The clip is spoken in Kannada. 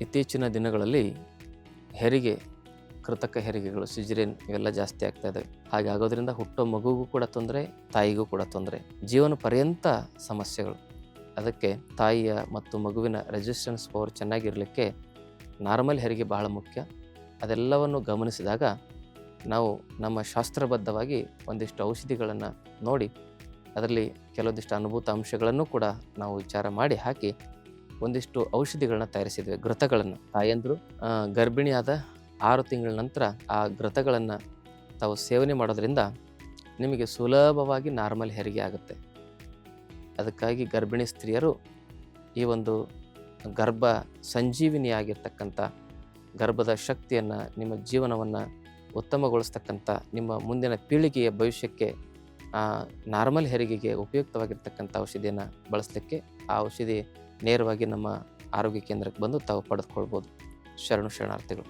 ಇತ್ತೀಚಿನ ದಿನಗಳಲ್ಲಿ ಹೆರಿಗೆ, ಕೃತಕ ಹೆರಿಗೆಗಳು, ಸಿಜರೇನ್ ಇವೆಲ್ಲ ಜಾಸ್ತಿ ಆಗ್ತಾ ಇದ್ದಾವೆ. ಹಾಗೆ ಆಗೋದ್ರಿಂದ ಹುಟ್ಟೋ ಮಗುಗೂ ಕೂಡ ತೊಂದರೆ, ತಾಯಿಗೂ ಕೂಡ ತೊಂದರೆ, ಜೀವನ ಪರ್ಯಂತ ಸಮಸ್ಯೆಗಳು. ಅದಕ್ಕೆ ತಾಯಿಯ ಮತ್ತು ಮಗುವಿನ ರೆಸಿಸ್ಟೆನ್ಸ್ ಪವರ್ ಚೆನ್ನಾಗಿರಲಿಕ್ಕೆ ನಾರ್ಮಲ್ ಹೆರಿಗೆ ಬಹಳ ಮುಖ್ಯ. ಅದೆಲ್ಲವನ್ನು ಗಮನಿಸಿದಾಗ ನಾವು ನಮ್ಮ ಶಾಸ್ತ್ರಬದ್ಧವಾಗಿ ಒಂದಿಷ್ಟು ಔಷಧಿಗಳನ್ನು ನೋಡಿ, ಅದರಲ್ಲಿ ಕೆಲವೊಂದಿಷ್ಟು ಅನುಭೂತ ಅಂಶಗಳನ್ನು ಕೂಡ ನಾವು ವಿಚಾರ ಮಾಡಿ ಹಾಕಿ ಒಂದಿಷ್ಟು ಔಷಧಿಗಳನ್ನ ತಯಾರಿಸಿದ್ವಿ, ಘೃತಗಳನ್ನು. ತಾಯಂದರು ಗರ್ಭಿಣಿಯಾದ 6 ತಿಂಗಳ ನಂತರ ಆ ಘೃತಗಳನ್ನು ತಾವು ಸೇವನೆ ಮಾಡೋದ್ರಿಂದ ನಿಮಗೆ ಸುಲಭವಾಗಿ ನಾರ್ಮಲ್ ಹೆರಿಗೆ ಆಗುತ್ತೆ. ಅದಕ್ಕಾಗಿ ಗರ್ಭಿಣಿ ಸ್ತ್ರೀಯರು ಈ ಒಂದು ಗರ್ಭ ಸಂಜೀವಿನಿಯಾಗಿರ್ತಕ್ಕಂಥ ಗರ್ಭದ ಶಕ್ತಿಯನ್ನು, ನಿಮ್ಮ ಜೀವನವನ್ನು ಉತ್ತಮಗೊಳಿಸ್ತಕ್ಕಂಥ, ನಿಮ್ಮ ಮುಂದಿನ ಪೀಳಿಗೆಯ ಭವಿಷ್ಯಕ್ಕೆ ನಾರ್ಮಲ್ ಹೆರಿಗೆಗೆ ಉಪಯುಕ್ತವಾಗಿರ್ತಕ್ಕಂಥ ಔಷಧಿಯನ್ನು ಬಳಸಲಿಕ್ಕೆ ಆ ಔಷಧಿ ನೇರವಾಗಿ ನಮ್ಮ ಆರೋಗ್ಯ ಕೇಂದ್ರಕ್ಕೆ ಬಂದು ತಾವು ಪಡೆದುಕೊಳ್ಬೋದು. ಶರಣಾರ್ಥಿಗಳು.